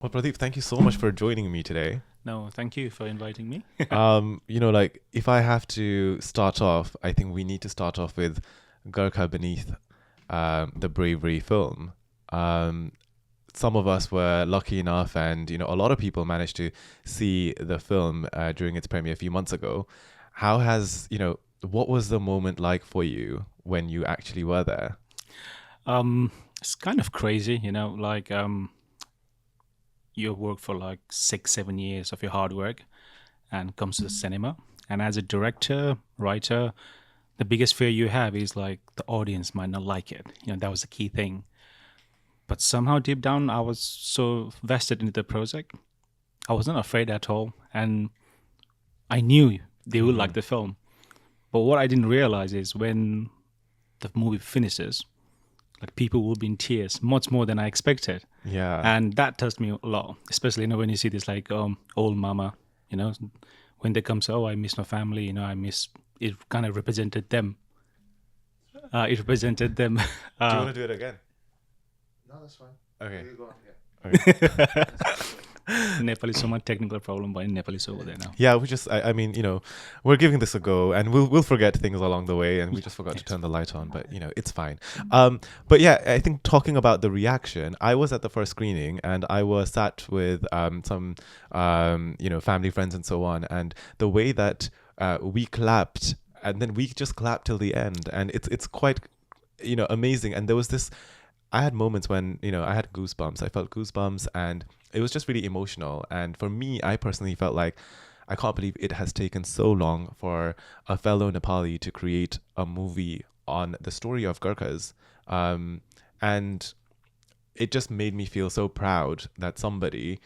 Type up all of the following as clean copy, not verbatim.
Well, Pradeep, thank you so much for joining me today. No, thank you for inviting me. Like if I have to start off, I think we need to start off with Gurkha beneath the Bravery film. Um, some of us were lucky enough, and a lot of people managed to see the film during its premiere a few months ago. What was the moment like for you when you actually were there? It's kind of crazy, you work for like 6, 7 years of your hard work and comes to the cinema. And as a director, writer, the biggest fear you have is like the audience might not like it. That was the key thing. But somehow deep down, I was so vested into the project. I was not afraid at all. And I knew they would like Hmm. the film. But what I didn't realize is when the movie finishes, like people will be in tears much more than I expected. Yeah. And that touched me a lot, especially when you see this like old mama, you know when they come say, oh, I miss my family, I miss it. Kind of represented them. It represented them. Do you uh, want to do it again? No, that's fine. Okay. You go on. Yeah. Okay. Nepal is so much technical problem, but in Nepal is over there now. Yeah, we're giving this a go, and we'll forget things along the way, and we just forgot to Yes. turn the light on, but it's fine. But yeah, I think talking about the reaction, I was at the first screening, and I was sat with some family friends and so on, and the way that we clapped, and then we just clapped till the end, and it's quite amazing. And there was this, I had moments when, I had goosebumps. I felt goosebumps, and it was just really emotional. And for me, I personally felt like I can't believe it has taken so long for a fellow Nepali to create a movie on the story of Gurkhas. And it just made me feel so proud that somebody,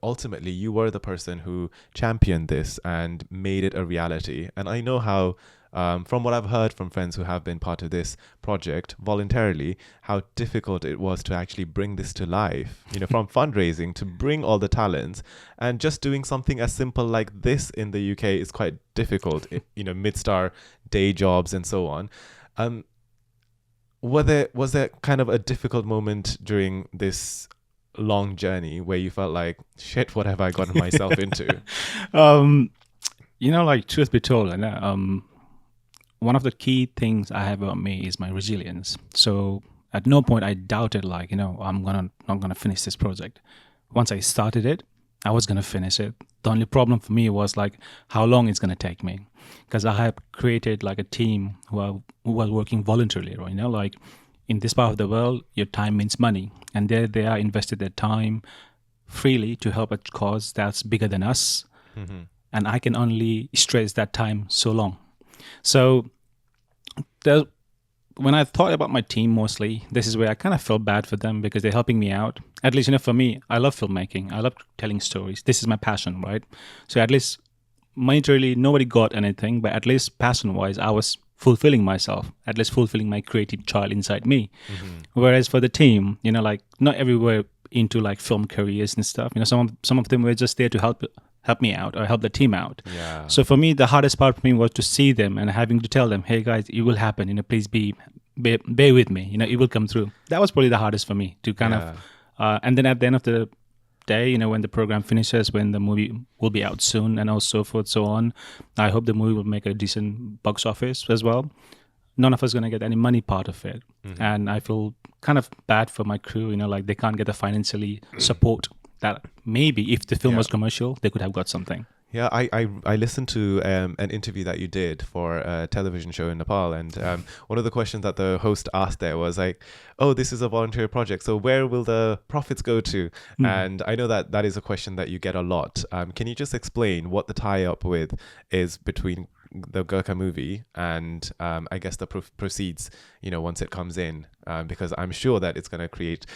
ultimately you were the person who championed this and made it a reality. And I know how, from what I've heard from friends who have been part of this project voluntarily, how difficult it was to actually bring this to life, from fundraising to bring all the talents. And just doing something as simple like this in the UK is quite difficult, midst our day jobs and so on. Um, was there kind of a difficult moment during this long journey where you felt like, shit, what have I gotten myself into? um, like truth be told, and one of the key things I have about me is my resilience. So at no point I doubted like, I'm gonna not gonna finish this project. Once I started it, I was gonna finish it. The only problem for me was like how long it's gonna take me, because I have created like a team who was working voluntarily. Right, like in this part of the world, your time means money, and there they are invested their time freely to help a cause that's bigger than us, Hmm. and I can only stretch that time so long. So there, when I thought about my team mostly, this is where I kind of felt bad for them because they're helping me out. At least, for me, I love filmmaking. I love telling stories. This is my passion, right? So at least monetarily, nobody got anything, but at least passion-wise, I was fulfilling myself, at least fulfilling my creative child inside me. Hmm. Whereas for the team, like not everywhere into like film careers and stuff. Some of them were just there to help me out or help the team out. Yeah. So for me, the hardest part for me was to see them and having to tell them, "Hey guys, it will happen. Please bear with me. It will come through." That was probably the hardest for me to kind Yeah. of. And then at the end of the day, when the program finishes, when the movie will be out soon, and also forth so on, I hope the movie will make a decent box office as well. None of us gonna get any money part of it, Mhm. and I feel kind of bad for my crew. Like they can't get the financially support that maybe if the film Yeah. was commercial, they could have got something. Yeah, I listened to an interview that you did for a television show in Nepal, and one of the questions that the host asked there was like, "Oh, this is a volunteer project, so where will the profits go to?" And I know that that is a question that you get a lot. Can you just explain what the tie-up with is between the Gurkha movie and I guess the proceeds, once it comes in, because I'm sure that it's going to create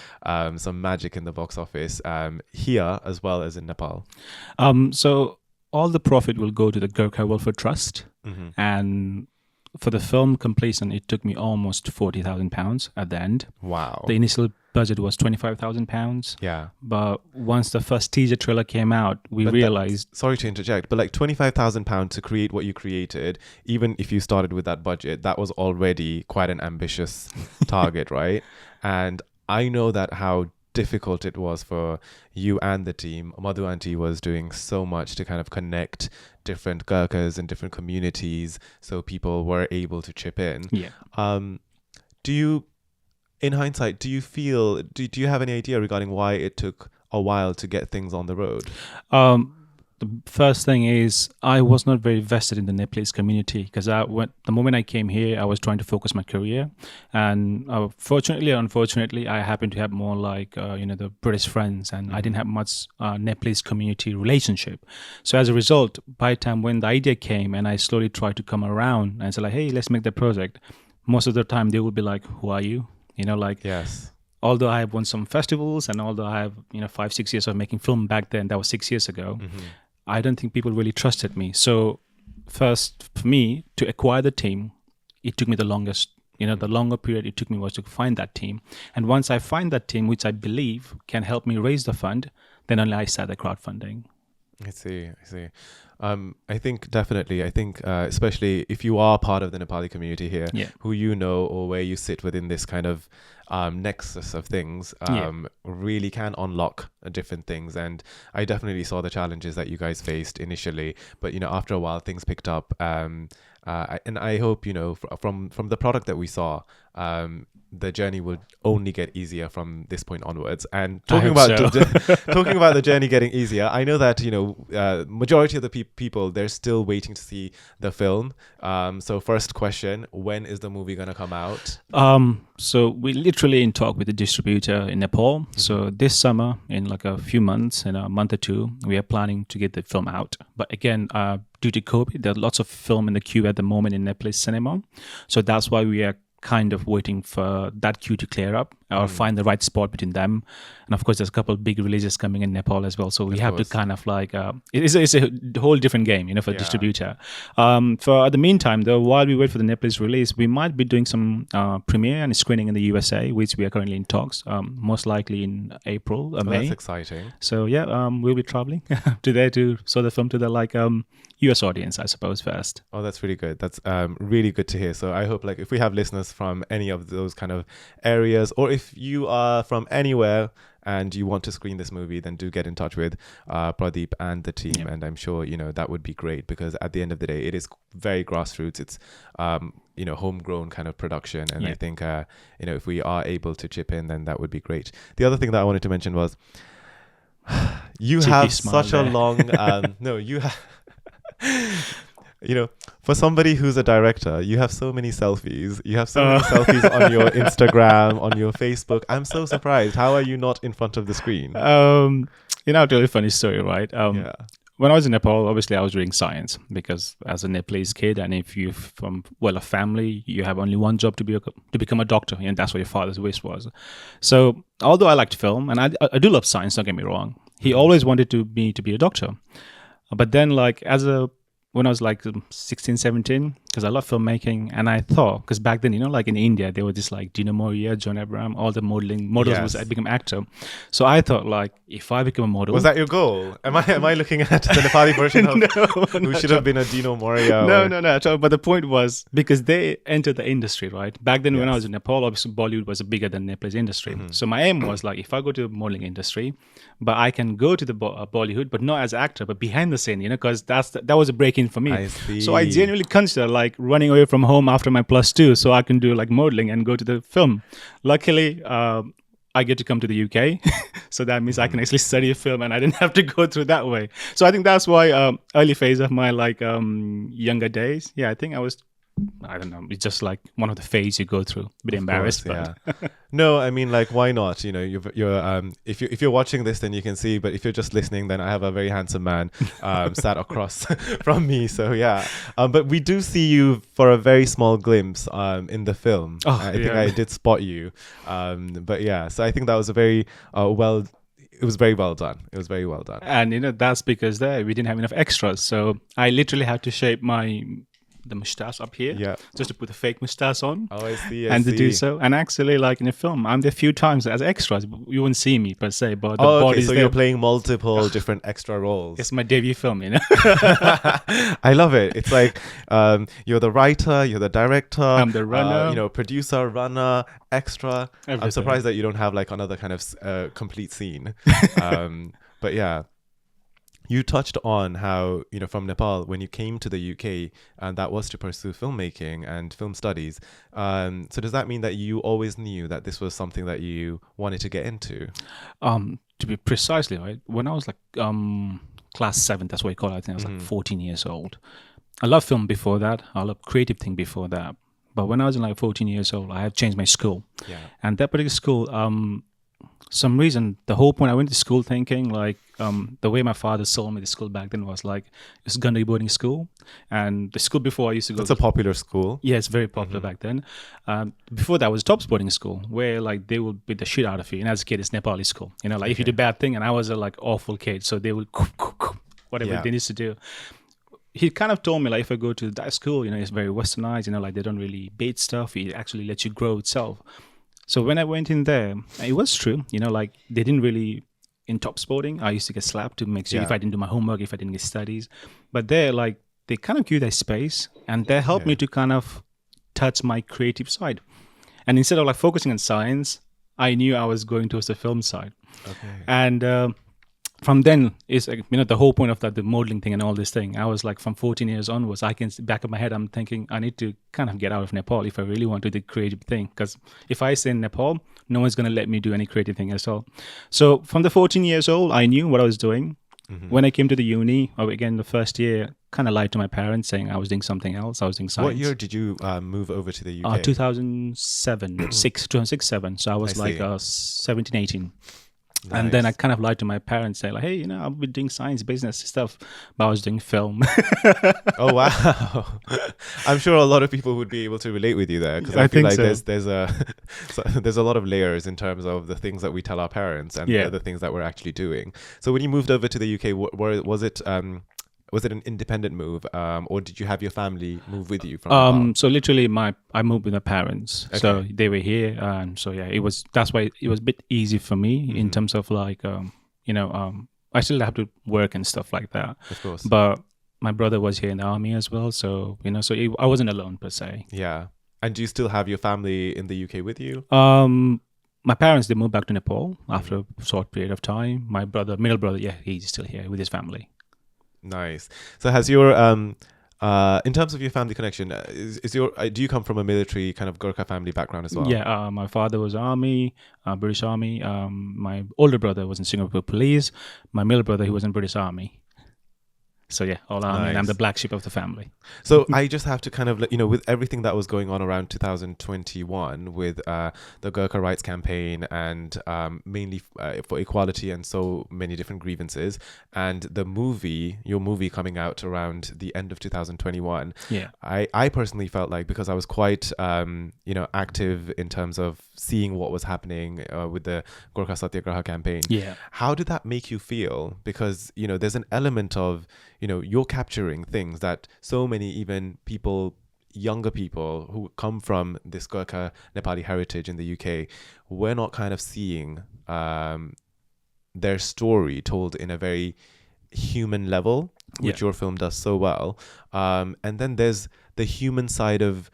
some magic in the box office here as well as in Nepal. So all the profit will go to the Gurkha Welfare Trust, Hmm. and for the film completion, it took me almost £40,000 at the end. Wow. The initial budget was £25,000, Yeah. but once the first teaser trailer came out, we But that- realized Sorry to interject, but like £25,000 to create what you created, even if you started with that budget, that was already quite an ambitious target, right? And I know that how difficult it was for you and the team. Madhu Aunty was doing so much to kind of connect different Gurkhas and different communities so people were able to chip in. Yeah. Do you, in hindsight, do you have any idea regarding why it took a while to get things on the road? The first thing is I was not very vested in the Nepalese community because the moment I came here, I was trying to focus my career, and fortunately or unfortunately, I happened to have more like the British friends, and I didn't have much Nepalese community relationship. So as a result, by the time when the idea came, and I slowly tried to come around and say like, hey, let's make the project. Most of the time, they would be like, who are you? Yes. Although I have won some festivals, and although I have 5-6 years of making film back then, that was 6 years ago. I don't think people really trusted me. So first, for me to acquire the team, it took me the longest. The longer period it took me was to find that team. And once I find that team, which I believe can help me raise the fund, then only I start the crowdfunding. I see. I think definitely. I think especially if you are part of the Nepali community here, who or where you sit within this kind of nexus of things, really can unlock different things. And I definitely saw the challenges that you guys faced initially, but after a while things picked up. And I hope from the product that we saw, the journey will only get easier from this point onwards. And talking about talking about the journey getting easier, I know that majority of the people, they're still waiting to see the film. So first question, when is the movie gonna come out? So we're literally in talk with the distributor in Nepal. So this summer, in like a few months, in a month or two, we are planning to get the film out. But again, due to COVID, there are lots of film in the queue at the moment in Nepalese cinema. So that's why we are kind of waiting for that queue to clear up or find the right spot between them. And of course, there's a couple of big releases coming in Nepal as well. So we have to kind of like, it's a whole different game, for a distributor. For the meantime, though, while we wait for the Nepalese release, we might be doing some premiere and screening in the USA, which we are currently in talks, most likely in April or May. That's exciting. So we'll be traveling to there to show the film to the US audience, I suppose, first. Oh, that's really good. That's really good to hear. So I hope if we have listeners from any of those kind of areas, or if you are from anywhere and you want to screen this movie, then do get in touch with Pradeep and the team. And I'm sure, that would be great, because at the end of the day, it is very grassroots. It's, homegrown kind of production. And I think, if we are able to chip in, then that would be great. The other thing that I wanted to mention was you have such a long, you have... for somebody who's a director, you have so many selfies. You have so many selfies on your Instagram, on your Facebook. I'm so surprised. How are you not in front of the screen? I'll tell you a funny story, right? When I was in Nepal, obviously I was doing science, because as a Nepalese kid, and if you're from a family, you have only one job to become a doctor, and that's what your father's wish was. So although I liked film, and I do love science, don't get me wrong, he always wanted me to be a doctor. But then when I was 16, 17, because I love filmmaking, and I thought, because back then, in India, they were just Dina Moria, John Abraham, all the models I become actor. So I thought, if I become a model... Was that your goal? Am I looking at the Nepali version of who should have been a Dino Moria? No. But the point was, because they entered the industry, right? Back then, when I was in Nepal, obviously Bollywood was bigger than Nepalese industry. So my aim was, if I go to the modeling industry, but I can go to the Bollywood, but not as an actor, but behind the scene, because that was a break-in for me. I see. So I genuinely consider running away from home after my +2 so I can do modeling and go to the film. Luckily, I get to come to the UK. So that means I can actually study a film, and I didn't have to go through that way. So I think that's why early phase of my younger days. Yeah, I think I don't know. It's just one of the phases you go through. A bit embarrassed, but no, I mean, why not? You're if you're watching this, then you can see. But if you're just listening, then I have a very handsome man sat across from me. So yeah, but we do see you for a very small glimpse in the film. I think I did spot you. But yeah, so I think that was a very It was very well done. It was very well done. And that's because we didn't have enough extras. So I literally had to shape my the mustache up here, Yeah. just to put the fake mustache on. Oh, I see. And to do so, and actually, like in the film, I'm there a few times as extras. You won't see me per se, but the Oh, okay. body's So there. you're playing multiple different extra roles. It's my debut film, you know. I love it. It's like you're the writer, you're the director, I'm the runner. Producer, runner, extra. I'm Everything. surprised that you don't have like another kind of complete scene. But yeah. You touched on how, from Nepal, when you came to the UK, and that was to pursue filmmaking and film studies. So does that mean that you always knew that this was something that you wanted to get into? To be precisely right, when I was like class 7, that's what you call it. I think I was like 14 years old. I loved film before that. I loved creative thing before that. But when I was like 14 years old, I had changed my school. Yeah. And that particular school, some reason, the whole point I went to school thinking like the way my father sold me the school back then was like it's Gandhi boarding school, and the school before I used to go. It's a popular school. Yeah, it's very popular back then. Before that was Tops boarding school, where like they would beat the shit out of you. And as a kid, it's Nepali school. Like if you do bad thing, and I was a like awful kid, so they would whatever they need to do. He kind of told me like if I go to that school, it's very westernized. Like they don't really beat stuff. It actually lets you grow itself. So when I went in there, it was true, like they didn't really, in top sporting, I used to get slapped to make sure if I didn't do my homework, if I didn't get studies. But there, like, they kind of give that space and they helped me to kind of touch my creative side. And instead of like focusing on science, I knew I was going towards the film side. Okay. And from then, it's like, the whole point of that, the modeling thing and all this thing, I was like from 14 years onwards, I can, back of my head, I'm thinking I need to kind of get out of Nepal if I really want to do the creative thing. Because if I stay in Nepal, no one's going to let me do any creative thing at all. So from the 14 years old, I knew what I was doing. When I came to the uni, again, the first year, kind of lied to my parents saying I was doing something else. I was doing science. What year did you move over to the UK? 2007, 2006-7. So I was I see. 17, 18. Nice. And then I kind of lied to my parents, saying like, hey, I'll be doing science, business stuff, but I was doing film. Oh, wow. I'm sure a lot of people would be able to relate with you there, because I feel think like so. there's a lot of layers in terms of the things that we tell our parents and the things that we're actually doing. So when you moved over to the UK, was it an independent move, or did you have your family move with you from Nepal? So literally I moved with my parents. Okay. So they were here, and so that's why it was a bit easy for me in terms of like I still have to work and stuff like that. Of course. But my brother was here in the army as well, so I wasn't alone per se. Yeah. And do you still have your family in the UK with you? My parents, they moved back to Nepal after a short period of time. My middle brother, he's still here with his family. Nice. So has your in terms of your family connection, do you come from a military kind of Gurkha family background as well? Yeah, my father was army, British army. My older brother was in Singapore police. My middle brother, he was in British army. So all army, and I'm the black sheep of the family. So I just have to kind of, with everything that was going on around 2021 with the Gurkha rights campaign and mainly for equality and so many different grievances, and your movie coming out around the end of 2021. Yeah. I personally felt like, because I was quite, active in terms of seeing what was happening with the Gurkha Satyagraha campaign. Yeah. How did that make you feel? Because, there's an element of, you're capturing things that so many even younger people who come from this Gurkha Nepali heritage in the UK, we're not kind of seeing their story told in a very human level, which your film does so well. And then there's the human side of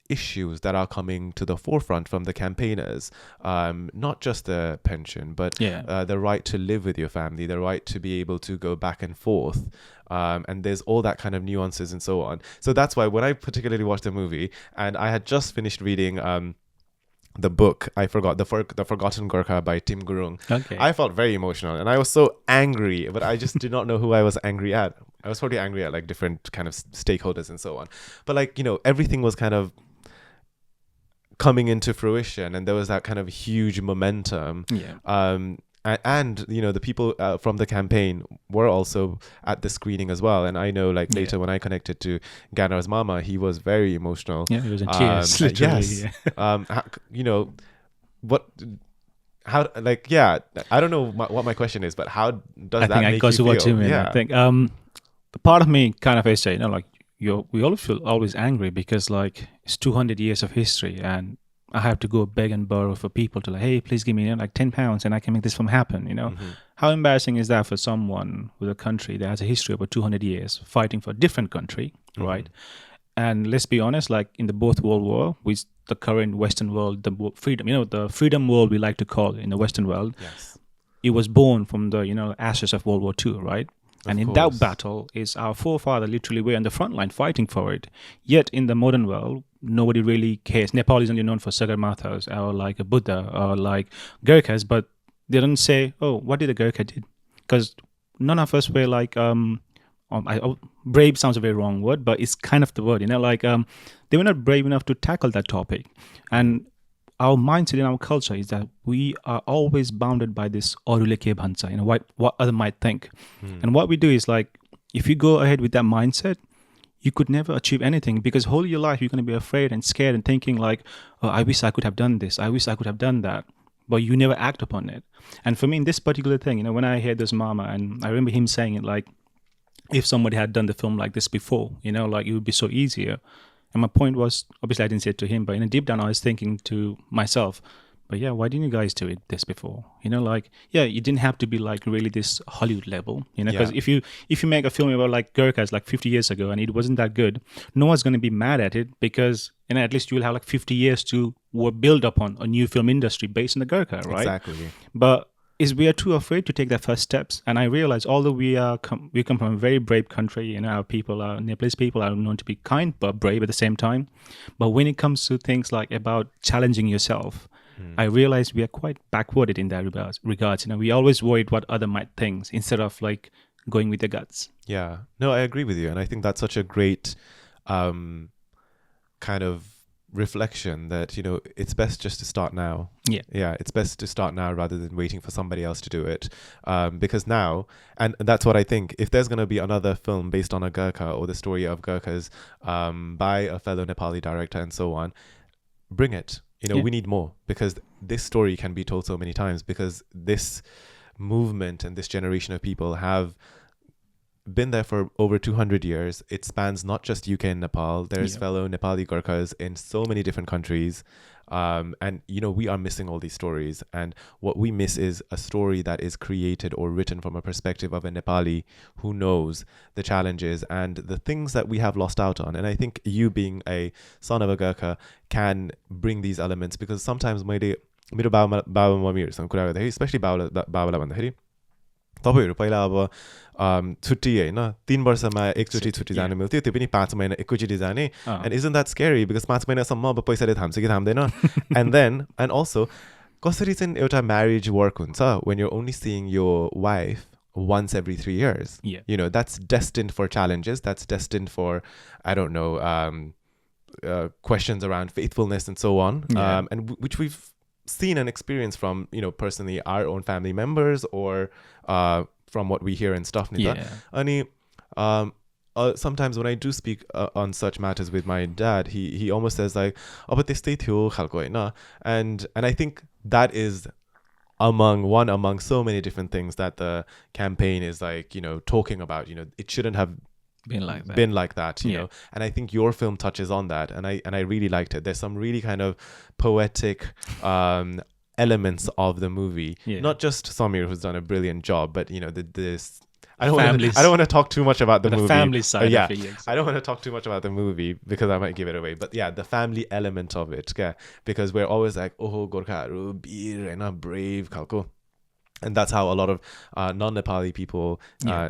issues that are coming to the forefront from the campaigners, not just the pension, but the right to live with your family, the right to be able to go back and forth, and there's all that kind of nuances and so on. So that's why when I particularly watched the movie, and I had just finished reading the book, I forgot, the Forgotten Gurkha by Tim Gurung. Okay. I felt very emotional and I was so angry, but I just did not know who I was angry at. I was probably angry at like different kind of stakeholders and so on. But like, everything was kind of coming into fruition and there was that kind of huge momentum. Yeah. And the people from the campaign were also at the screening as well. And I know like later when I connected to Ganar's mama, he was very emotional. Yeah, he was in tears. Literally. Yes. How, like, I don't know what my question is, but how does that make you feel? I think I got to what you mean. I think the part of me kind of is saying, like, we all feel always angry because like it's 200 years of history, and I have to go beg and borrow for people to like, hey, please give me like £10 and I can make this film happen. How embarrassing is that for someone with a country that has a history of over 200 years fighting for a different country, right? And let's be honest, like in the both World War, with the current Western world, the freedom, the freedom world we like to call it in the Western world, Yes. it was born from the ashes of World War II, right? And in that battle is our forefather literally were on the front line fighting for it. Yet in the modern world, nobody really cares. Nepal is only known for Sagarmathas or like a Buddha or like Gurkhas, but they don't say, oh, what did the Gurkha did? Because none of us were like, brave sounds a very wrong word, but it's kind of the word, they were not brave enough to tackle that topic. And our mindset in our culture is that we are always bounded by this orule ke bhancha, what other might think. And what we do is like, if you go ahead with that mindset, you could never achieve anything, because whole your life you're going to be afraid and scared and thinking like, oh, I wish I could have done this, I wish I could have done that, but you never act upon it. And for me in this particular thing, when I heard this mama, and I remember him saying it like, if somebody had done the film like this before, like it would be so easier. And my point was, obviously I didn't say it to him, but deep down I was thinking to myself, but yeah, why didn't you guys do this before? You didn't have to be like really this Hollywood level, because if you make a film about like Gurkhas like 50 years ago and it wasn't that good, no one's going to be mad at it, because at least you will have like 50 years to build upon a new film industry based on the Gurkha, right? Exactly. But we are too afraid to take that first steps. And I realize, although we come from a very brave country, our Nepalese people are known to be kind but brave at the same time. But when it comes to things like about challenging yourself, I realize we are quite backwarded in that regards. We always worried what other might think instead of like going with the guts. Yeah, no, I agree with you, and I think that's such a great kind of reflection that it's best just to start now. Yeah, it's best to start now rather than waiting for somebody else to do it, because now, and that's what I think, if there's going to be another film based on a Gurkha or the story of Gurkhas by a fellow Nepali director and so on, bring it. We need more, because this story can be told so many times, because this movement and this generation of people have been there for over 200 years. It spans not just UK and Nepal. There's fellow Nepali Gurkhas in so many different countries. And we are missing all these stories. And what we miss is a story that is created or written from a perspective of a Nepali who knows the challenges and the things that we have lost out on. And I think you, being a son of a Gurkha, can bring these elements, because sometimes मेरो बाबा मम्मीहरूसँग कुरा गर्दाखेरि, specially बाबालाई भन्दाखेरि, तपाईँहरू पहिला अब छुट्टी होइन 3 वर्षमा एकचोटि छुट्टी जानु मिल्थ्यो, त्यो पनि 5 महिना एकैचोटि जाने. And isn't that scary, because 5 महिनासम्म अब पैसाले थाम्छ कि थाम्दैन. And also कसरी चाहिँ एउटा marriage work हुन्छ when you're only seeing your wife once every 3 years. That's destined for challenges, that's destined for, I don't know, questions around faithfulness and so on, and which we've seen and experienced from personally our own family members, or from what we hear and stuff. And sometimes when I do speak on such matters with my dad, he almost says like, oh, but त्यस्तै थियो खालको हैन. And I think that is among so many different things that the campaign is like talking about. It shouldn't have been like that, you know. And I think your film touches on that, and I really liked it. There's some really kind of poetic elements of the movie. Not just Samir, who's done a brilliant job, but this I don't want to talk too much about the movie. Family side of it, I don't want to talk too much about the movie because I might give it away. But yeah, the family element of it, because we're always like, oh, Gurkha, bir, brave, khalko. And that's how a lot of non-Nepali people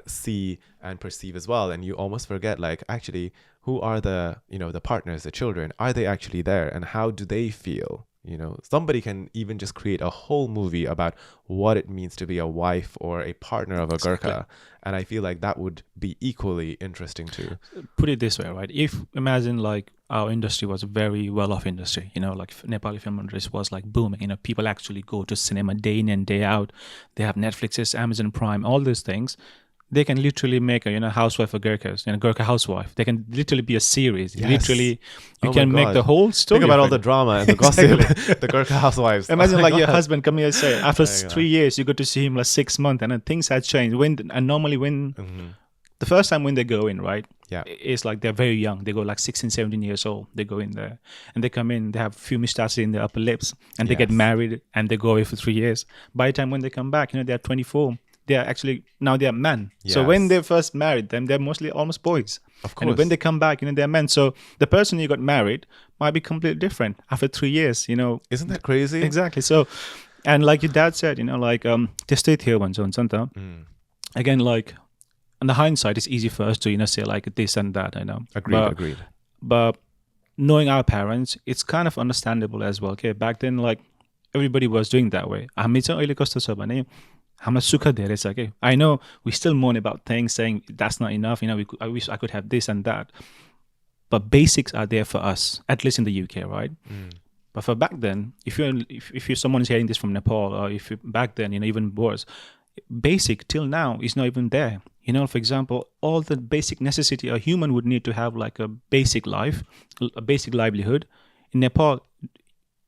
see and perceive as well. And you almost forget, like, actually, who are the partners, the children? Are they actually there? And how do they feel? Somebody can even just create a whole movie about what it means to be a wife or a partner of a Gurkha. And I feel like that would be equally interesting too. Put it this way, right? If imagine like our industry was a very well-off industry, like Nepali film industry was like booming, people actually go to cinema day in and day out. They have Netflix's, Amazon Prime, all these things. They can literally make a housewife of Gurkhas, Gurkha housewife. They can literally be a series. Yes. Literally, you can make the whole story. Think about all the drama and the gossip, the Gurkha housewives. Imagine your husband coming and say, after 3 years, you go to see him like 6 months, and then things had changed. Normally when the first time when they go in, right? Yeah. It's like they're very young. They go like 16, 17 years old. They go in there and they come in, they have a few mustaches in their upper lips and they get Yes. married and they go away for 3 years. By the time when they come back, they're 24. They're actually, now they're men. So when Yes. they first married them, they're mostly almost boys. Of And course. when they come back, they're men. So the person you got married might be completely different after 3 years, Isn't that crazy? Exactly. So, and like your dad said, they stayed here once on Santa. Again, like, on the hindsight, it's easy for us to, say like this and that, Agreed. But knowing our parents, it's kind of understandable as well. Okay, back then, like, everybody was doing that way. हामी चाहिँ अहिले कस्तो छ भने हामीलाई सुख धेरै छ के. I know we still moan about things, saying that's not enough. I wish I could have this and that. But basics are there for us, at least in the UK, right? But for back then, if you're someone who's hearing this from Nepal, or if you back then, even worse, basic till now is not even there. For example, all the basic necessity a human would need to have, like a basic life, a basic livelihood. In Nepal,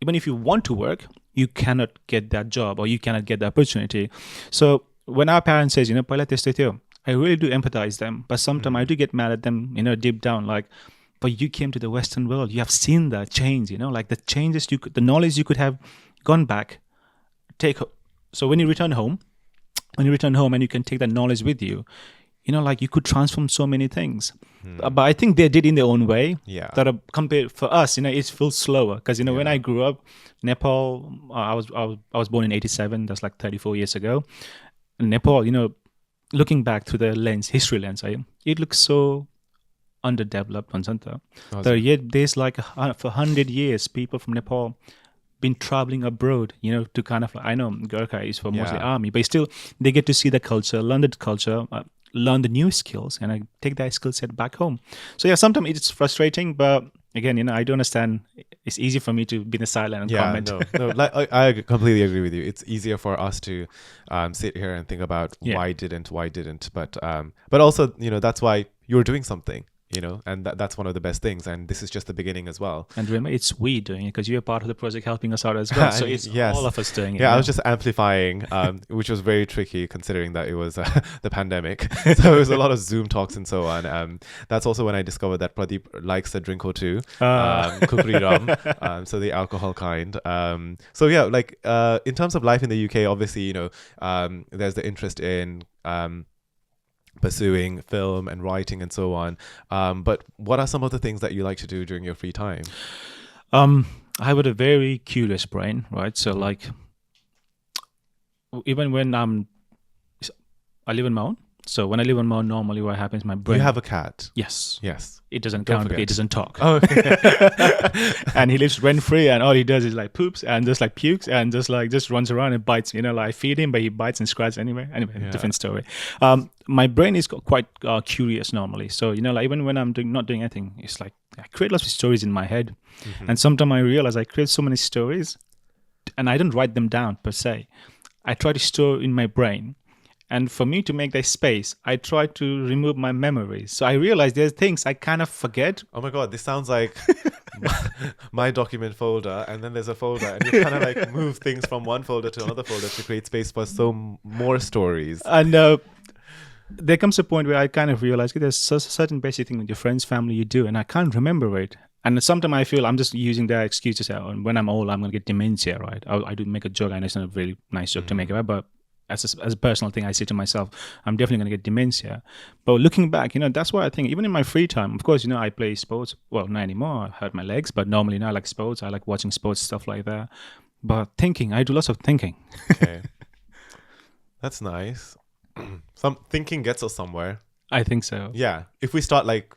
even if you want to work, you cannot get that job or you cannot get the opportunity. So when our parents says, "Paila त्यस्तै थियो," I really do empathize them. But sometimes I do get mad at them, deep down, like, but you came to the Western world, you have seen the change, like the changes the knowledge you could have gone back, so when you return home and you can take that knowledge with you, like you could transform so many things. But I think they did in their own way. Yeah. That compared for us, it feels slower because when I grew up, Nepal, I was born in '87. That's like 34 years ago. And Nepal, looking back through the history lens, it looks so underdeveloped on Santa. Yet there's like for 100 years, people from Nepal been traveling abroad, to kind of, I know Gurkha is for mostly army, but still they get to see the culture, learn the culture, learn the new skills, and I take that skill set back home. So yeah, sometimes it's frustrating, but again, I do understand. It's easy for me to be in the silent and comment. No, like I completely agree with you. It's easier for us to sit here and think about why didn't, but also, that's why you're doing something. And that's one of the best things. And this is just the beginning as well. And remember, it's we doing it because you're part of the project helping us out as well. So it's all of us doing it. Yeah, I was just amplifying, which was very tricky considering that it was the pandemic. So it was a lot of Zoom talks and so on. That's also when I discovered that Pradeep likes a drink or two, kukri rum, so the alcohol kind. So yeah, like in terms of life in the UK, obviously, there's the interest in pursuing film and writing and so on, but what are some of the things that you like to do during your free time? I have a very curious brain, right? So like, even when I live on my own. So when I live on my own, normally what happens, my brain. You have a cat? Yes. It doesn't Don't count forget. because it doesn't talk. Oh, And he lives rent free, and all he does is like poops and just like pukes and just runs around and bites. Like I feed him, but he bites and scratches anyway. Different story. My brain is quite curious normally. So like even when I'm not doing anything, it's like I create lots of stories in my head, and sometimes I realize I create so many stories, and I don't write them down per se. I try to store in my brain. And for me to make that space, I try to remove my memories. So I realize there's things I kind of forget. oh my God, this sounds like my document folder, and then there's a folder, and you kind of like move things from one folder to another folder to create space for more stories. And there comes a point where I kind of realize there's a certain basic thing with your friends, family you do, and I can't remember it. And sometimes I feel I'm just using that excuse to say, when I'm old, I'm going to get dementia, right? I do make a joke. I know it's not a very nice joke to make about, but as a personal thing, I say to myself, I'm definitely going to get dementia. But looking back, that's why I think, even in my free time, of course, I play sports. Well, not anymore. I hurt my legs, but normally I like sports. I like watching sports, stuff like that. But thinking, I do lots of thinking. Okay. That's nice. Some thinking gets us somewhere. I think so. Yeah. If we start like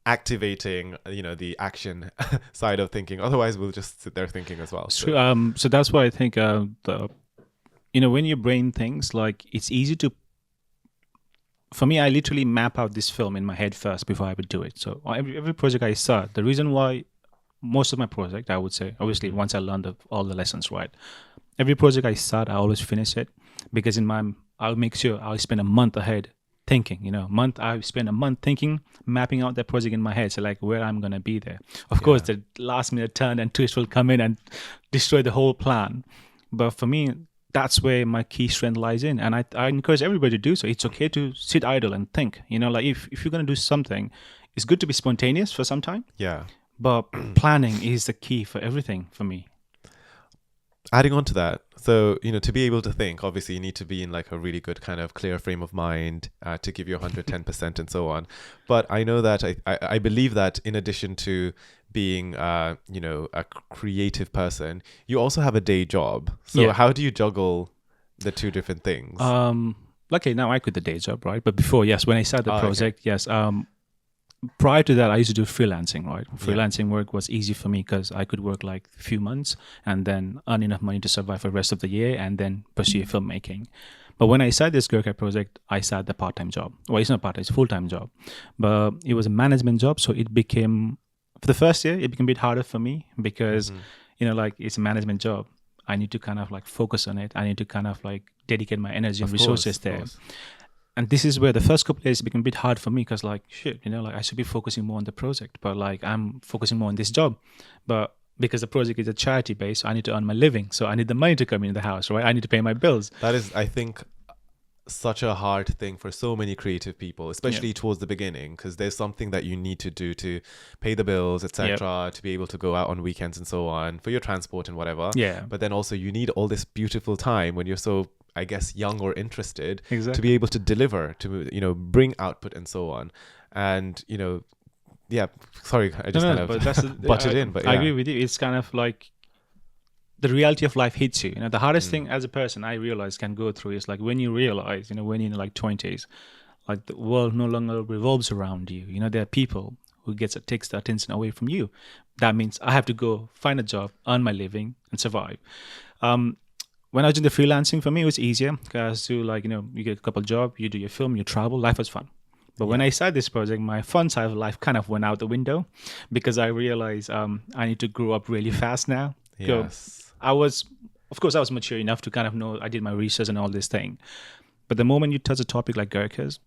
activating, the action side of thinking, otherwise we'll just sit there thinking as well. So that's why I think when your brain thinks, like, it's easy to. For me, I literally map out this film in my head first before I would do it. So every project I start, the reason why most of my project, I would say, obviously, once I learned all the lessons, right? Every project I start, I always finish it because I'll make sure I'll spend a month ahead thinking. I spend a month thinking, mapping out that project in my head. So like where I'm gonna be there. Of course, the last minute turn and twist will come in and destroy the whole plan. But for me, that's where my key strength lies in. And I encourage everybody to do so. It's okay to sit idle and think. Like if you're going to do something, it's good to be spontaneous for some time. Yeah. But planning is the key for everything for me. Adding on to that, so to be able to think, obviously you need to be in like a really good kind of clear frame of mind to give you 110% and so on. But I know that I believe that in addition to being a creative person, you also have a day job. So how do you juggle the two different things? Luckily now I quit the day job, right? But before, yes, when I started the project, yes. Prior to that, I used to do freelancing, right? Freelancing work was easy for me because I could work like a few months and then earn enough money to survive for the rest of the year and then pursue filmmaking. But when I started this Gurkha project, I started the part-time job. Well, it's not part-time, it's a full-time job. But it was a management job, so it became, for the first year, it became a bit harder for me because, like it's a management job. I need to kind of like focus on it. I need to kind of like dedicate my energy and resources there. And this is where the first couple of days became a bit hard for me because like, shit, like I should be focusing more on the project, but like I'm focusing more on this job. But because the project is a charity base, I need to earn my living. So I need the money to come in the house, right? I need to pay my bills. That is, I think, such a hard thing for so many creative people, especially towards the beginning, because there's something that you need to do to pay the bills, etc., to be able to go out on weekends and so on, for your transport and whatever. Yeah. But then also you need all this beautiful time when you're so, I guess, young or interested to be able to deliver, to bring output and so on. And sorry, I just butted in. But I agree with you. It's kind of like the reality of life hits you. The hardest thing as a person I realize can go through is like when you realize, when you're in like 20s, like the world no longer revolves around you. There are people who takes the attention away from you. That means I have to go find a job, earn my living, and survive. When I was doing the freelancing, for me, it was easier because you get a couple jobs, you do your film, you travel, life was fun. But when I started this project, my fun side of life kind of went out the window because I realized I need to grow up really fast now. Yes. Of course, I was mature enough to kind of know I did my research and all this thing. But the moment you touch a topic like Gurkhas,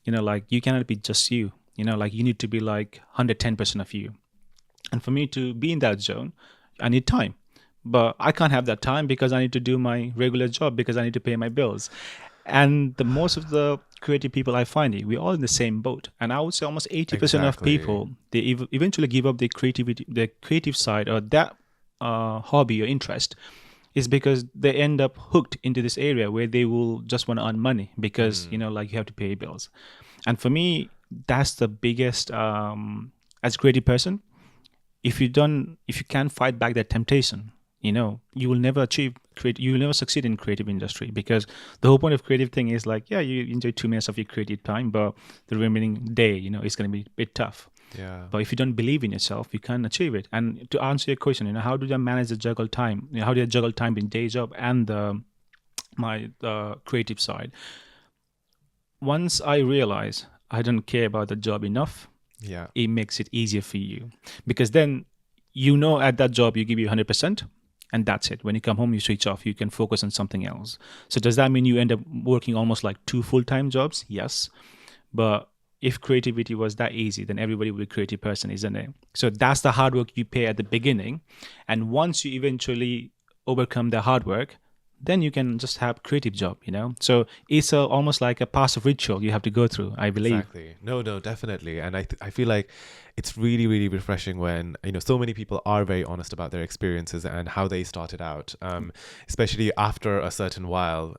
like you cannot be just you. Like you need to be like 110% of you. And for me to be in that zone, I need time. But I can't have that time because I need to do my regular job because I need to pay my bills. And the most of the creative people I find, we're all in the same boat. And I would say almost 80% of people, they eventually give up their creative side or that hobby or interest is because they end up hooked into this area where they will just want to earn money because, like you have to pay bills. And for me, that's the biggest, as a creative person, if you can't fight back that temptation, you will never you will never succeed in creative industry because the whole point of creative thing is like, you enjoy 2 minutes of your creative time, but the remaining day, it's going to be a bit tough. Yeah. But if you don't believe in yourself, you can't achieve it. And to answer your question, how do I manage the juggle time? How do I juggle time in day job and my creative side? Once I realize I don't care about the job enough, it makes it easier for you because then at that job you give you 100%. And that's it. When you come home, you switch off. You can focus on something else. So does that mean you end up working almost like 2 full-time jobs? Yes. But if creativity was that easy, then everybody would be a creative person, isn't it? So that's the hard work you pay at the beginning. And once you eventually overcome the hard work, then you can just have creative job, So it's almost like a passive ritual you have to go through, I believe. Exactly. No, definitely. And I feel like it's really, really refreshing when, so many people are very honest about their experiences and how they started out, especially after a certain while.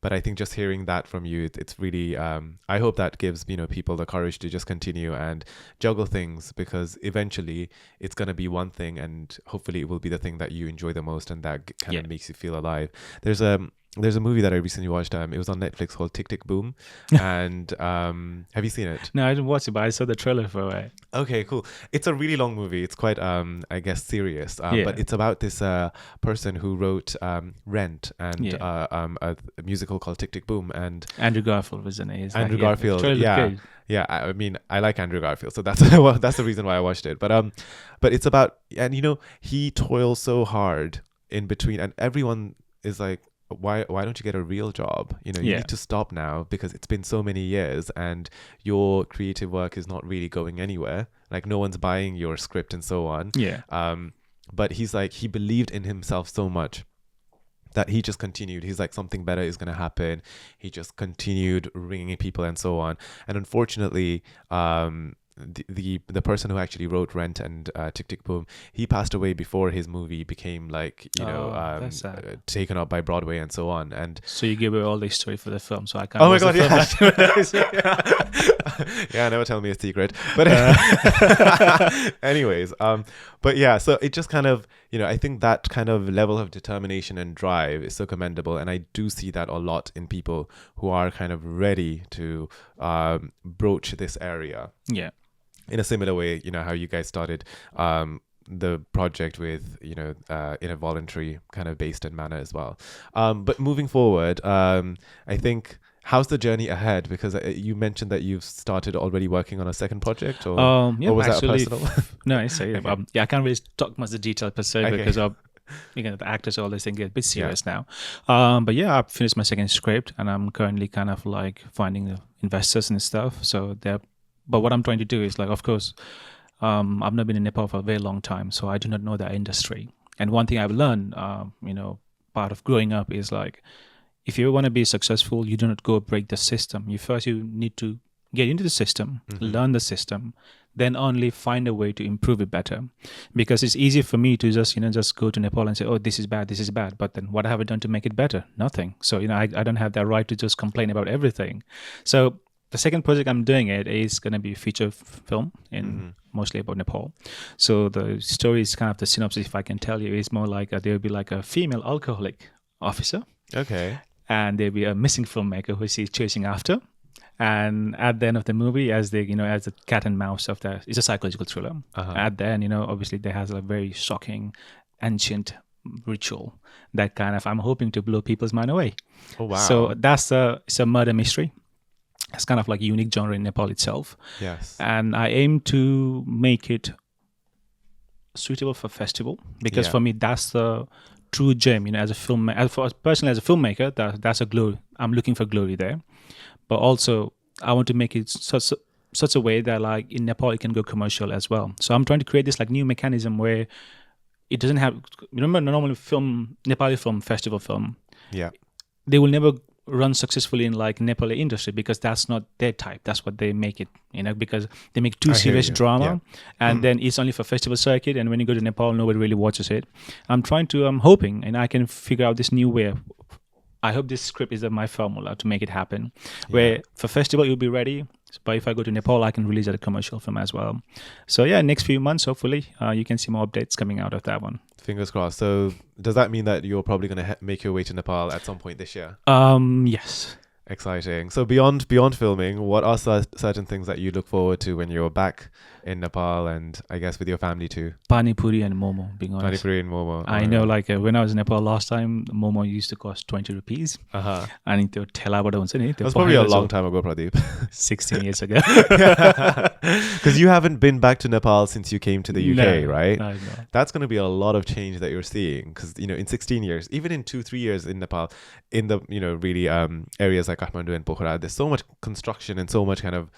But I think just hearing that from you, it's really, I hope that gives, people the courage to just continue and juggle things because eventually it's going to be one thing and hopefully it will be the thing that you enjoy the most and that kind of makes you feel alive. There's a movie that I recently watched. It was on Netflix called Tick Tick Boom. And have you seen it? No, I didn't watch it, but I saw the trailer for it. Okay, cool. It's a really long movie. It's quite, I guess, serious. But it's about this person who wrote Rent and a musical called Tick Tick Boom. And Andrew Garfield was in it. Andrew Garfield, yeah. I mean, I like Andrew Garfield, so that's that's the reason why I watched it. But it's about, and he toils so hard in between, and everyone is like, why don't you get a real job? You need to stop now because it's been so many years and your creative work is not really going anywhere. Like no one's buying your script and so on. Yeah. But he's like, he believed in himself so much that he just continued. He's like, something better is going to happen. He just continued ringing people and so on. And unfortunately, the person who actually wrote Rent and Tick Tick Boom, he passed away before his movie became like, that's sad. taken up by Broadway and so on. And So you gave away all the story for the film, so I can't. oh my watch the god, film. yeah. Yeah, never tell me a secret. But anyways, but yeah, so it just kind of, I think that kind of level of determination and drive is so commendable, and I do see that a lot in people who are kind of ready to broach this area. Yeah. In a similar way, how you guys started the project with, in a voluntary kind of based in manner as well. But moving forward, I think, how's the journey ahead? Because you mentioned that you've started already working on a second project, or, Yeah, or was actually, that personal? No, it's yeah, I can't really talk much the detail per se, Okay. because the actors always think get a bit serious now. But yeah, I've finished my second script, and I'm currently kind of like finding the investors and stuff. So but what I'm trying to do is, like, of course, I've not been in Nepal for a very long time, so I do not know that industry. And one thing I've learned, part of growing up is, like, if you want to be successful, you do not go break the system. You need to get into the system, learn the system, then only find a way to improve it better. Because it's easy for me to just go to Nepal and say, oh, this is bad. But then what have I done to make it better? Nothing. So, I don't have that right to just complain about everything. So the second project I'm doing is going to be a feature film mostly about Nepal. So the story is kind of the synopsis, if I can tell you, is more like there will be like a female alcoholic officer. Okay. And there'll be a missing filmmaker who she's chasing after. And at the end of the movie, as the cat and mouse of that, it's a psychological thriller. At the end, obviously there has a very shocking, ancient ritual that kind of, I'm hoping to blow people's mind away. Oh wow. So it's a murder mystery. It's kind of like a unique genre in Nepal itself. Yes. And I aim to make it suitable for festival, because for me that's the true gem. As a personally as a filmmaker, that's a glory. I'm looking for glory there, but also I want to make it such a way that, like, in Nepal it can go commercial as well. So I'm trying to create this like new mechanism where it doesn't have. Remember, normally Nepali film, festival film. Yeah. They will never run successfully in like Nepali industry, because that's not their type. That's what they make it, because they make too serious drama, and then it's only for festival circuit. And when you go to Nepal, nobody really watches it. I'm hoping, and I can figure out this new way. I hope this script is my formula to make it happen, where for festival it will be ready. But if I go to Nepal, I can release it as a commercial film as well. So yeah, next few months, hopefully, you can see more updates coming out of that one. Fingers crossed. So does that mean that you're probably going to make your way to Nepal at some point this year? Yes. Exciting. So beyond filming, what are certain things that you look forward to when you're back in Nepal, and I guess with your family too? Pani puri and momo, being honest. Pani puri and momo. I know, like when I was in Nepal last time, momo used to cost 20 rupees. And त्यो ठेलाबाट हुन्छ नि, त्यो That's probably a long time ago, Pradeep. 16 years ago. Because you haven't been back to Nepal since you came to the UK, right? No. That's going to be a lot of change that you're seeing, because in 16 years, even in 2-3 years in Nepal, in the really areas like Kathmandu and Pokhara, there's so much construction and so much kind of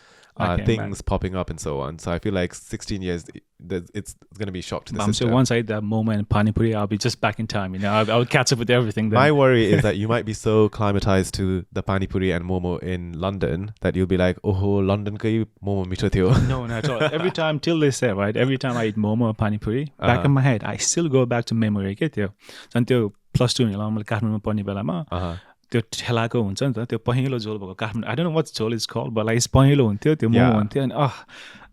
things popping up and so on. So I feel like 16 years, it's going to be a shock to the system. So once I eat that momo and pani puri, I'll be just back in time. I'll catch up with everything then. My worry is that you might be so climatized to the pani puri and momo in London that you'll be like, oh, London kai momo mito थियो. No, not at all. Every time till this day, right? Every time I eat momo or pani puri, back in my head, I still go back to memory. के थियो अनि त्यो +2 होला मैले काठमाडौँमा पढ्ने बेलामा त्यो ठेलाको हुन्छ नि त, त्यो पहेँलो झोल भएको Kathmandu, I don't know what झोल is called, but like पहेँलो हुन्थ्यो, त्यो मोमो हुन्थ्यो, अनि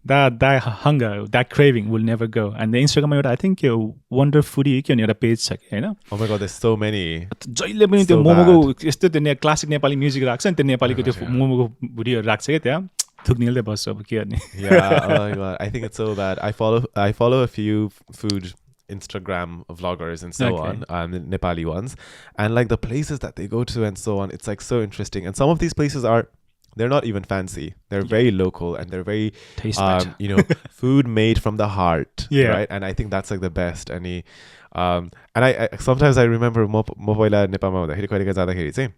that hunger, that craving will never go. And the Instagram, I think Wonder Foodie के एउटा पेज छ कि हैन? Oh my god, there's so many. जहिले पनि त्यो मोमोको यस्तो त्यो क्लासिक नेपाली म्युजिक राख्छ नि, त्यो नेपालीको त्यो मोमोको भिडियोहरु राख्छ के त्यहाँ थुक्निल्दै बस्छ अब के गर्ने. Yeah, oh my god, I think it's so bad. I follow a few food Instagram vloggers and so on, Nepali ones, and like the places that they go to and so on, it's like so interesting. And some of these places they're not even fancy. They're very local, and they're very food made from the heart, right? And I think that's like the best. And I sometimes I remember म पहिला नेपालमा हुँदाखेरि कहिलेकाहीँ जाँदाखेरि चाहिँ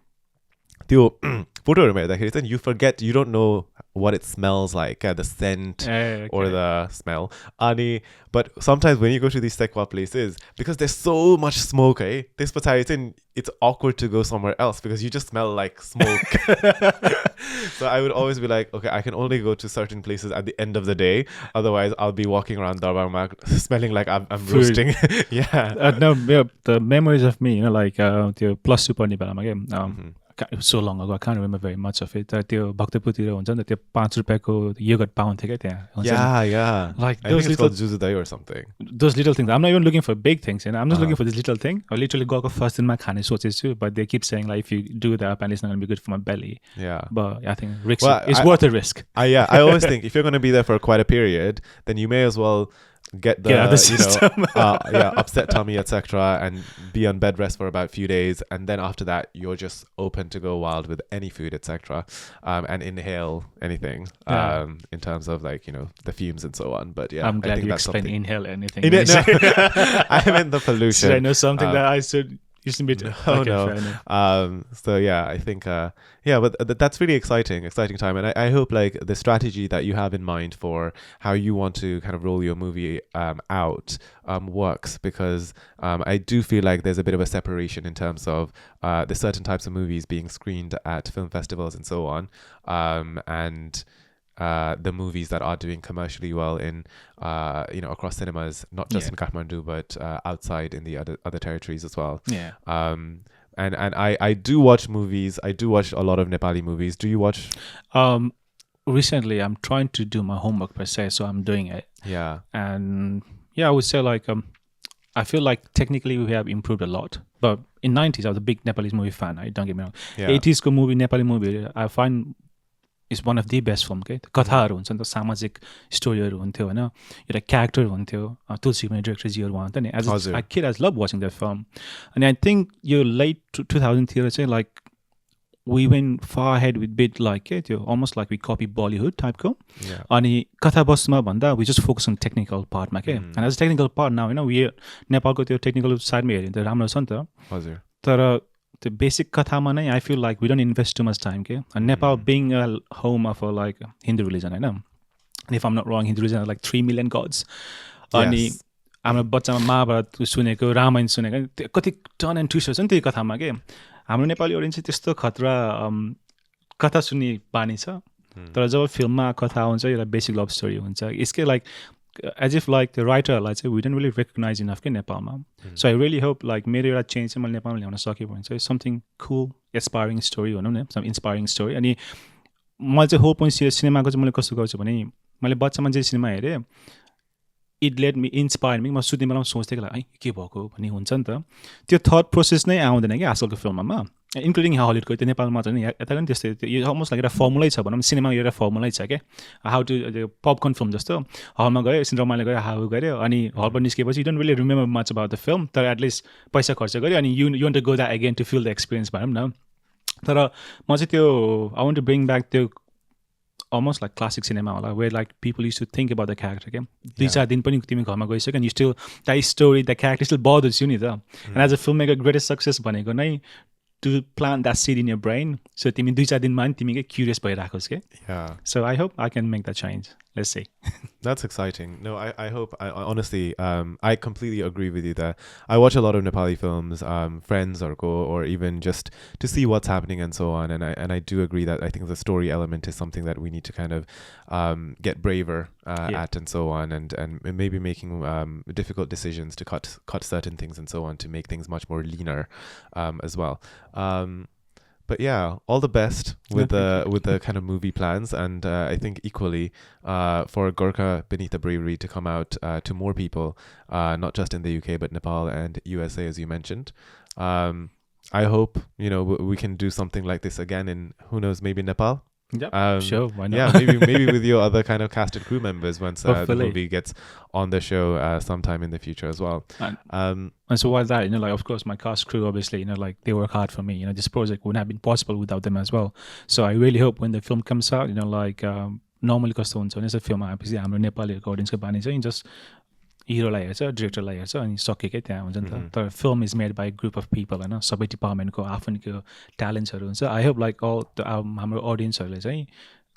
त्यो फोटोहरुमा हेर्दाखेरि चाहिँ you forget, you don't know what it smells like, the scent Okay. or the smell. Ani, but sometimes when you go to these tekwa places, because there's so much smoke, this it's awkward to go somewhere else because you just smell like smoke. So I would always be like, okay, I can only go to certain places at the end of the day. Otherwise, I'll be walking around Darbar Marg smelling like I'm roasting. Yeah. No, the memories of me, like the plus super Nepalमा के it was so long ago, I can't remember very much of it. त्यो भक्तपुरतिर हुन्छ नि त, त्यो 5 रुपैयाँको yogurt पाउँथ्यो क्या त्यहाँ, हुन्छ नि? Yeah. Like I think those it's little called Juzudai or something. those little things. I'm not even looking for big things, I'm just looking for this little thing. I literally गएको first दिनमा खाने सोचेछु, but they keep saying like if you do that, apparently it's not going to be good for my belly. Yeah. But I think it's worth a risk. I always think if you're going to be there for quite a period, then you may as well get the, upset tummy, etc., and be on bed rest for about a few days, and then after that you're just open to go wild with any food, etc., and inhale anything in terms of like the fumes and so on. But I'm glad I think you that's explained something. inhale anything. I meant the pollution. So I know something that I should. Used to be So yeah, I think but that's really exciting time, and I hope like the strategy that you have in mind for how you want to kind of roll your movie out works, because I do feel like there's a bit of a separation in terms of the certain types of movies being screened at film festivals and so on, and the movies that are doing commercially well in across cinemas, not just in Kathmandu but outside in the other territories as well. And I do watch movies. I do watch a lot of Nepali movies. Do you watch? Recently I'm trying to do my homework per se, so I'm doing it. And I would say like I feel like technically we have improved a lot, but in 90s I was a big Nepalese movie fan. Don't get me wrong. 80s ko movie, Nepali movie, I find is one of the best film. कथाहरू हुन्छ नि त, सामाजिक स्टोरीहरू हुन्थ्यो होइन, एउटा character हुन्थ्यो, तुलसी कुमार डिरेक्टरजीहरू उहाँ नि, एज अ किड आई लभ वाचिङ द्याट फिल्म. अनि आई थिङ्क यो लेट 2000तिर चाहिँ like we went far ahead with bit like त्यो almost like we copy Bollywood typeको. अनि कथा बसमा भन्दा we just focus on technical partमा के, and as a technical part now we नेपालको त्यो टेक्निकल साइडमा हेऱ्यो भने त राम्रो छ नि त. हजुर. तर the basic kathama nai, I feel like we don't invest too much time. And Nepal being a home of like Hindu religion, I know. And if I'm not wrong, Hindu religion has like 3 million gods. Ani हाम्रो बच्चामा महाभारत सुनेको, रामायण सुनेको, कति turn and twist हुन्छ नि त्यो कथामा के. हाम्रो Nepali audience चाहिँ त्यस्तो खतरा कथा सुन्ने बानी छ, तर जब फिल्ममा कथा हुन्छ एउटा बेसिक लभ स्टोरी हुन्छ, यसकै like as if like the writer like say we don't really recognize enough in Nepal. So I really hope like मेरो एउटा चेन्ज चाहिँ मैले नेपालमा ल्याउन सके भने चाहिँ something cool, inspiring story भनौँ न, some inspiring story. अनि मैले चाहिँ होल पोइन्ट सिनेमाको चाहिँ मैले कस्तो गर्छु भने, मैले बच्चामा चाहिँ सिनेमा हेरेँ, इट लेट मी इन्सपायर मी, म सुत्ने बेलामा सोच्थेँ कि के भएको भन्ने हुन्छ नि त, त्यो थट प्रोसेस नै आउँदैन कि आजकलको फिल्ममा, इन्क्लुडिङ हलिउडको. त्यो नेपालमा चाहिँ यता पनि त्यस्तै, यो अलमोस्ट लाइक एउटा फर्मुलै छ भनौँ, सिनेमा एउटा फर्मुलै छ क्या, हाउ टु पपकर्न फिल्म जस्तो. हलमा गयो, एकछिन रमाइलो गयो, हाउ गऱ्यो, अनि हलबाट निस्केपछि you don't really remember much about the film, तर एटलिस्ट पैसा खर्च गऱ्यो अनि you want to go that again to fill the experience भनौँ न. तर म चाहिँ त्यो I want to bring back त्यो almost like classic cinema होला, where like people used to think about the character. Okay? 2-4 दिन पनि तिमी घरमा गइसक्यो and you still, that story, that character still bothers you नि त. And as a filmmaker, greatest success भनेको नै to plant that seed in your brain, so तिमी 2-4 दिनमा नि तिमी के curious भइराखोस् के. So I hope I can make that change. Let's see. That's exciting. No, I hope, I honestly, I completely agree with you there. I watch a lot of Nepali films, friends or go, or even just to see what's happening and so on. And I do agree that I think the story element is something that we need to kind of get braver at and so on, and maybe making difficult decisions to cut certain things and so on to make things much more leaner as well. But yeah, all the best with the kind of movie plans, and I think equally for Gurkha beneath the Bravery to come out to more people, not just in the UK but Nepal and USA as you mentioned. I hope we can do something like this again in, who knows, maybe Nepal. Yeah, sure, why not? Yeah, maybe with your other kind of cast and crew members once the movie gets on the show sometime in the future as well. And so while that, like of course my cast crew obviously, like they work hard for me. This project wouldn't have been possible without them as well. So I really hope when the film comes out, like normally कस्तो हुन्छ भने यसो film आएपछि हाम्रो नेपालीहरूको अडियन्सको बानी चाहिँ just हिरोलाई हेर्छ, डिरेक्टरलाई हेर्छ अनि सकेकै त्यहाँ हुन्छ नि त. तर film is made by group of people होइन, सबै डिपार्टमेन्टको आफ्नोको ट्यालेन्ट्सहरू हुन्छ. आई होप लाइक अल हाम्रो अडियन्सहरूले चाहिँ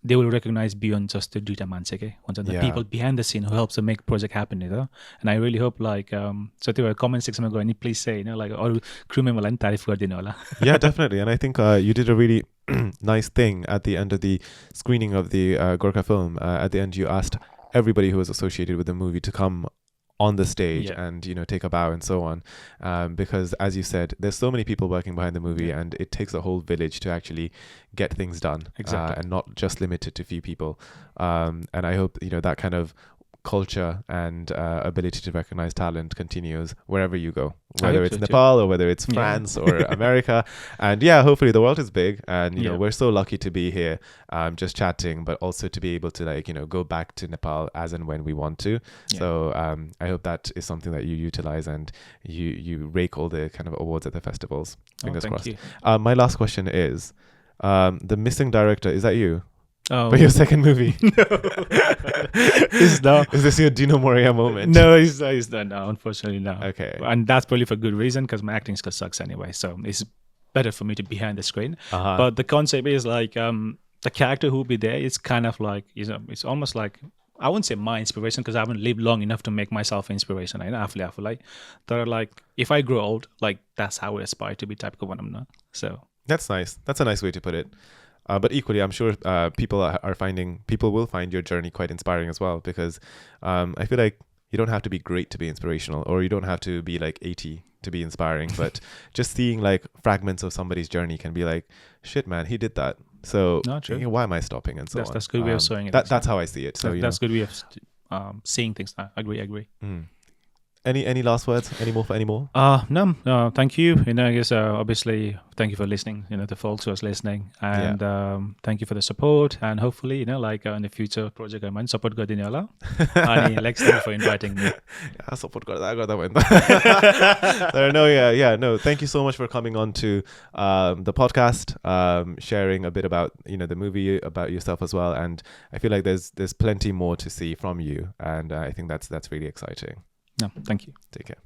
they will recognize beyond just the duta manseke, the Yeah. people behind the scene who helps to make project happen, And I really hope so to comment section go and please say, all crew member and tarif gardinu hola. Yeah, definitely. And I think you did a really nice thing at the end of the screening of the Gurkha film. At the end, you asked everybody who was associated with the movie to come on the stage and take a bow and so on, because as you said, there's so many people working behind the movie, and it takes a whole village to actually get things done, and not just limited to few people. And I hope that kind of culture and ability to recognize talent continues wherever you go, whether it's Nepal or whether it's France or America. And hopefully the world is big, and we're so lucky to be here just chatting, but also to be able to go back to Nepal as and when we want to. So I hope that is something that you utilize, and you rake all the kind of awards at the festivals. Fingers crossed. My last question is, the missing director, is that you? For your second movie? No. Is this your Dino Moria moment? No, he's not. No, unfortunately, no. Okay. And that's probably for good reason, because my acting skill sucks anyway. So it's better for me to be behind the screen. But the concept is the character who will be there is kind of it's almost like, I wouldn't say my inspiration, because I haven't lived long enough to make myself an inspiration. I feel like if I grow old, that's how I aspire to be type of one I'm not. So that's nice. That's a nice way to put it. But equally, I'm sure people will find your journey quite inspiring as well, because I feel like you don't have to be great to be inspirational, or you don't have to be 80 to be inspiring, but just seeing fragments of somebody's journey can be shit, man, he did that. So why am I stopping? And so on. That's a good way of saying it. That's how I see it. So that's a good way of seeing things. I agree. Any last words? Any more? No. Thank you. I guess obviously thank you for listening. The folks who are listening, and thank you for the support. And hopefully, in the future project, I might support gardinu hola. And thank you for inviting me. Support garda No. Thank you so much for coming on to the podcast, sharing a bit about the movie, about yourself as well. And I feel like there's plenty more to see from you, and I think that's really exciting. No, thank you. Take care.